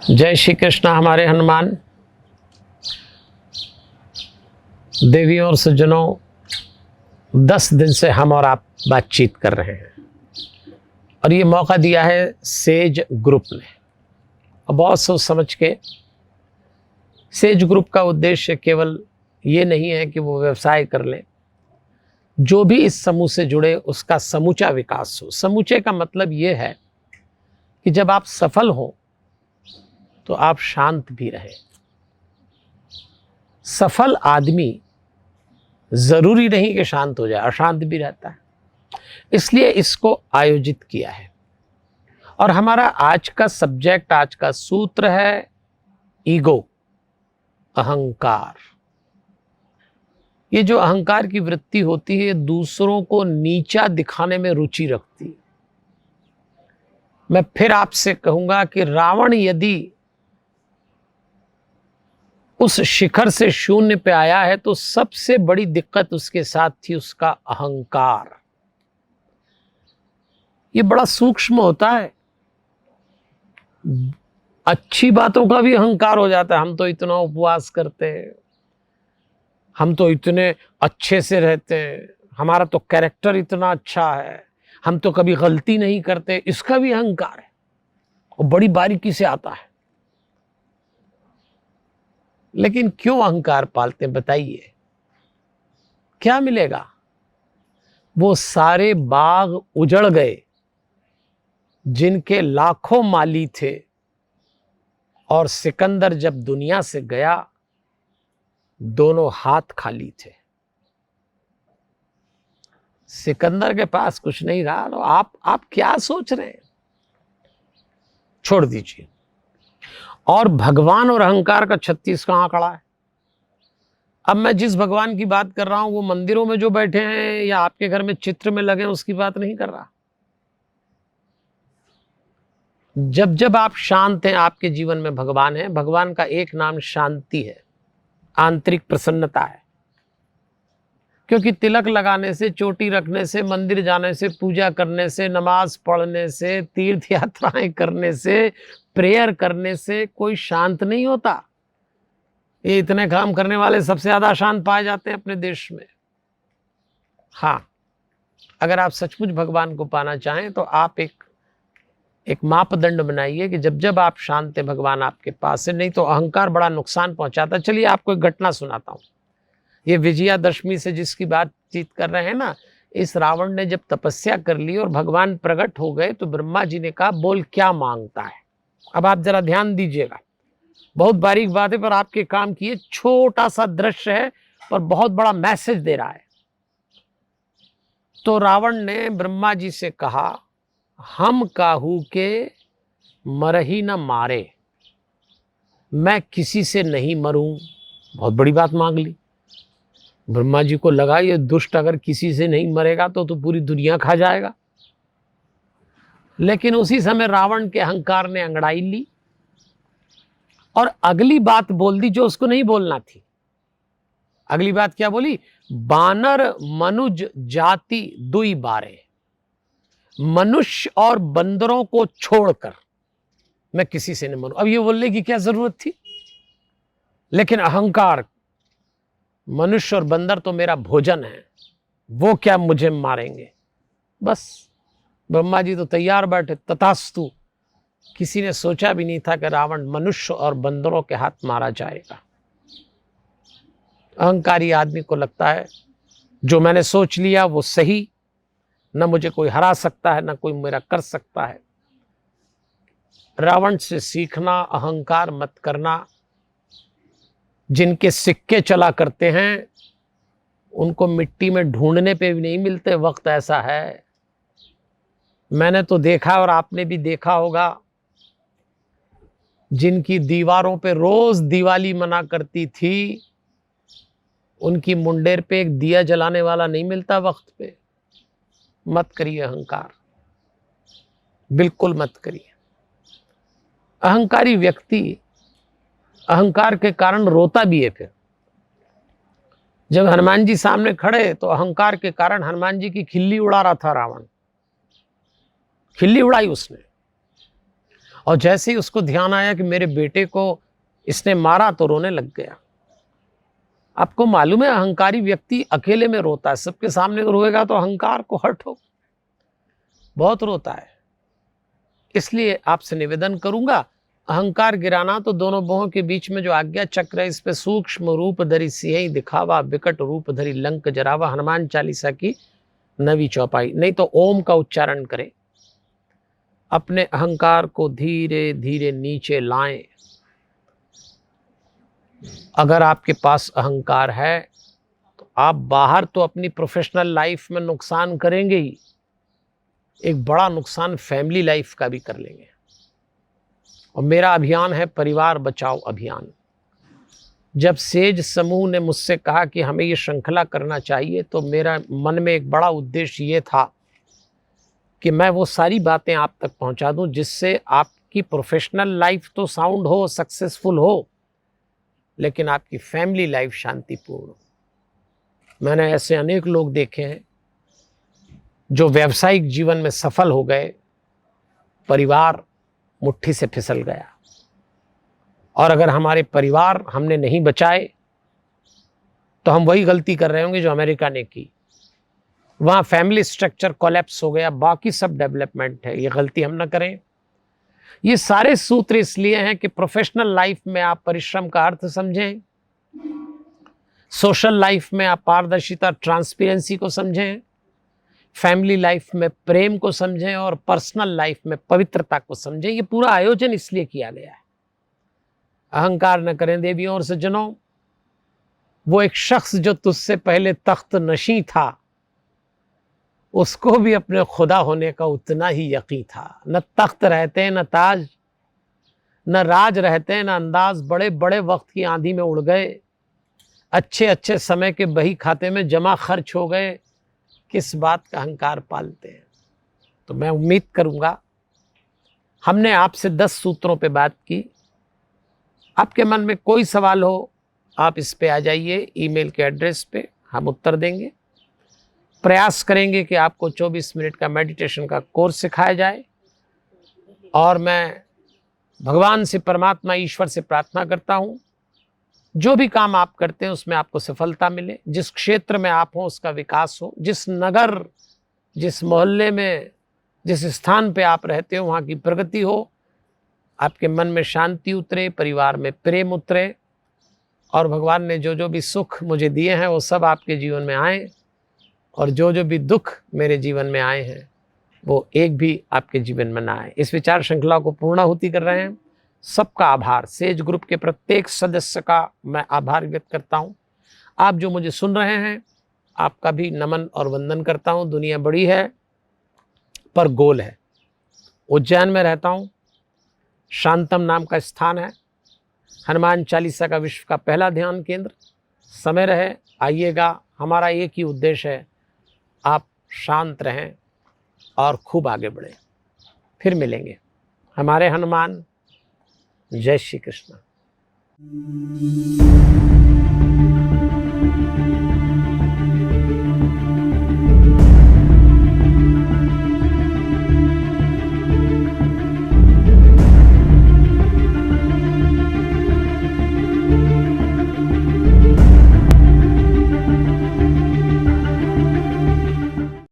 जय श्री कृष्ण। हमारे हनुमान देवियों और सज्जनों, 10 दिन से हम और आप बातचीत कर रहे हैं और ये मौका दिया है सेज ग्रुप ने। और बहुत सोच समझ के सेज ग्रुप का उद्देश्य केवल ये नहीं है कि वो व्यवसाय कर ले, जो भी इस समूह से जुड़े उसका समूचा विकास हो। समूचे का मतलब ये है कि जब आप सफल हो तो आप शांत भी रहे। सफल आदमी जरूरी नहीं कि शांत हो जाए, अशांत भी रहता है। इसलिए इसको आयोजित किया है। और हमारा आज का सब्जेक्ट, आज का सूत्र है ईगो, अहंकार। ये जो अहंकार की वृत्ति होती है, दूसरों को नीचा दिखाने में रुचि रखती है। मैं फिर आपसे कहूंगा कि रावण यदि उस शिखर से शून्य पे आया है तो सबसे बड़ी दिक्कत उसके साथ थी उसका अहंकार। ये बड़ा सूक्ष्म होता है। अच्छी बातों का भी अहंकार हो जाता है। हम तो इतना उपवास करते हैं, हम तो इतने अच्छे से रहते हैं, हमारा तो कैरेक्टर इतना अच्छा है, हम तो कभी गलती नहीं करते। इसका भी अहंकार है और बड़ी बारीकी से आता है। लेकिन क्यों अहंकार पालते हैं बताइए? क्या मिलेगा? वो सारे बाग उजड़ गए जिनके लाखों माली थे, और सिकंदर जब दुनिया से गया दोनों हाथ खाली थे। सिकंदर के पास कुछ नहीं रहा। तो आप क्या सोच रहे हैं? छोड़ दीजिए। और भगवान और अहंकार का 36 आंकड़ा है। अब मैं जिस भगवान की बात कर रहा हूं वो मंदिरों में जो बैठे हैं या आपके घर में चित्र में लगे हैं उसकी बात नहीं कर रहा। जब जब आप शांत हैं, आपके जीवन में भगवान है। भगवान का एक नाम शांति है, आंतरिक प्रसन्नता है। क्योंकि तिलक लगाने से, चोटी रखने से, मंदिर जाने से, पूजा करने से, नमाज पढ़ने से, तीर्थ यात्राएं करने से, प्रेयर करने से कोई शांत नहीं होता। ये इतने काम करने वाले सबसे ज्यादा शांत पाए जाते हैं अपने देश में। हाँ, अगर आप सचमुच भगवान को पाना चाहें तो आप एक मापदंड बनाइए कि जब जब आप शांत हैं भगवान आपके पास है। नहीं तो अहंकार बड़ा नुकसान पहुंचाता है। चलिए आपको एक घटना सुनाता हूं। ये विजयादशमी से जिसकी बातचीत कर रहे हैं ना, इस रावण ने जब तपस्या कर ली और भगवान प्रकट हो गए तो ब्रह्मा जी ने कहा, बोल क्या मांगता है। अब आप जरा ध्यान दीजिएगा, बहुत बारीक बात है पर आपके काम की। छोटा सा दृश्य है पर बहुत बड़ा मैसेज दे रहा है। तो रावण ने ब्रह्मा जी से कहा, हम काहू के मरही न मारे, मैं किसी से नहीं मरूं। बहुत बड़ी बात मांग ली। ब्रह्मा जी को लगा ये दुष्ट अगर किसी से नहीं मरेगा तो पूरी दुनिया खा जाएगा। लेकिन उसी समय रावण के अहंकार ने अंगड़ाई ली और अगली बात बोल दी जो उसको नहीं बोलना थी। अगली बात क्या बोली? बानर मनुज जाति दुई बारे, मनुष्य और बंदरों को छोड़कर मैं किसी से नहीं मरूं। अब ये बोलने की क्या जरूरत थी? लेकिन अहंकार, मनुष्य और बंदर तो मेरा भोजन है, वो क्या मुझे मारेंगे। बस ब्रह्मा जी तो तैयार बैठे, तथास्तु। किसी ने सोचा भी नहीं था कि रावण मनुष्य और बंदरों के हाथ मारा जाएगा। अहंकारी आदमी को लगता है जो मैंने सोच लिया वो सही, न मुझे कोई हरा सकता है, न कोई मेरा कर सकता है। रावण से सीखना, अहंकार मत करना। जिनके सिक्के चला करते हैं उनको मिट्टी में ढूंढने पे भी नहीं मिलते। वक्त ऐसा है, मैंने तो देखा और आपने भी देखा होगा, जिनकी दीवारों पे रोज दिवाली मना करती थी, उनकी मुंडेर पे एक दिया जलाने वाला नहीं मिलता वक्त पे। मत करिए अहंकार, बिल्कुल मत करिए। अहंकारी व्यक्ति अहंकार के कारण रोता भी है। फिर जब हनुमान जी सामने खड़े तो अहंकार के कारण हनुमान जी की खिल्ली उड़ा रहा था रावण। खिल्ली उड़ाई उसने। और जैसे ही उसको ध्यान आया कि मेरे बेटे को इसने मारा तो रोने लग गया। आपको मालूम है अहंकारी व्यक्ति अकेले में रोता है, सबके सामने तो रोएगा तो अहंकार को हर्ट हो, बहुत रोता है। इसलिए आपसे निवेदन करूंगा, अहंकार गिराना तो दोनों बाहों के बीच में जो आज्ञा चक्र है इस पे सूक्ष्म रूप धरी सिंह दिखावा, विकट रूप धरी लंक जरावा, हनुमान चालीसा की 9वीं चौपाई। नहीं तो ओम का उच्चारण करें, अपने अहंकार को धीरे धीरे नीचे लाएं। अगर आपके पास अहंकार है तो आप बाहर तो अपनी प्रोफेशनल लाइफ में नुकसान करेंगे ही, एक बड़ा नुकसान फैमिली लाइफ का भी कर लेंगे। और मेरा अभियान है परिवार बचाओ अभियान। जब सेज समूह ने मुझसे कहा कि हमें ये श्रृंखला करना चाहिए तो मेरा मन में एक बड़ा उद्देश्य ये था कि मैं वो सारी बातें आप तक पहुंचा दूं जिससे आपकी प्रोफेशनल लाइफ तो साउंड हो, सक्सेसफुल हो, लेकिन आपकी फैमिली लाइफ शांतिपूर्ण हो। मैंने ऐसे अनेक लोग देखे हैं जो व्यावसायिक जीवन में सफल हो गए, परिवार मुट्ठी से फिसल गया। और अगर हमारे परिवार हमने नहीं बचाए तो हम वही गलती कर रहे होंगे जो अमेरिका ने की। वहां फैमिली स्ट्रक्चर कोलैप्स हो गया, बाकी सब डेवलपमेंट है, ये गलती हम ना करें। ये सारे सूत्र इसलिए हैं कि प्रोफेशनल लाइफ में आप परिश्रम का अर्थ समझें, सोशल लाइफ में आप पारदर्शिता ट्रांसपेरेंसी को समझें, फैमिली लाइफ में प्रेम को समझें और पर्सनल लाइफ में पवित्रता को समझें। ये पूरा आयोजन इसलिए किया गया है। अहंकार न करें देवियों और सज्जनों। वो एक शख्स जो तुझसे पहले तख्त नशी था उसको भी अपने खुदा होने का उतना ही यकीन था। न तख्त रहते न ताज, न राज रहते न अंदाज, बड़े बड़े वक्त की आंधी में उड़ गए, अच्छे अच्छे समय के बही खाते में जमा खर्च हो गए, किस बात का अहंकार पालते हैं। तो मैं उम्मीद करूंगा हमने आपसे 10 सूत्रों पे बात की। आपके मन में कोई सवाल हो आप इस पे आ जाइए, ईमेल के एड्रेस पे हम उत्तर देंगे। प्रयास करेंगे कि आपको 24 मिनट का मेडिटेशन का कोर्स सिखाया जाए। और मैं भगवान से, परमात्मा ईश्वर से प्रार्थना करता हूँ जो भी काम आप करते हैं उसमें आपको सफलता मिले, जिस क्षेत्र में आप हो उसका विकास हो, जिस नगर, जिस मोहल्ले में, जिस स्थान पे आप रहते हो वहाँ की प्रगति हो, आपके मन में शांति उतरे, परिवार में प्रेम उतरे और भगवान ने जो जो भी सुख मुझे दिए हैं वो सब आपके जीवन में आए और जो जो भी दुख मेरे जीवन में आए हैं वो एक भी आपके जीवन में ना आए। इस विचार श्रृंखला को पूर्णाहुति कर रहे हैं। सबका आभार, सेज ग्रुप के प्रत्येक सदस्य का मैं आभार व्यक्त करता हूं। आप जो मुझे सुन रहे हैं आपका भी नमन और वंदन करता हूं। दुनिया बड़ी है पर गोल है। उज्जैन में रहता हूं, शांतम नाम का स्थान है, हनुमान चालीसा का विश्व का पहला ध्यान केंद्र। समय रहे आइएगा। हमारा एक ही उद्देश्य है, आप शांत रहें और खूब आगे बढ़ें। फिर मिलेंगे। हमारे हनुमान। जय श्री कृष्ण।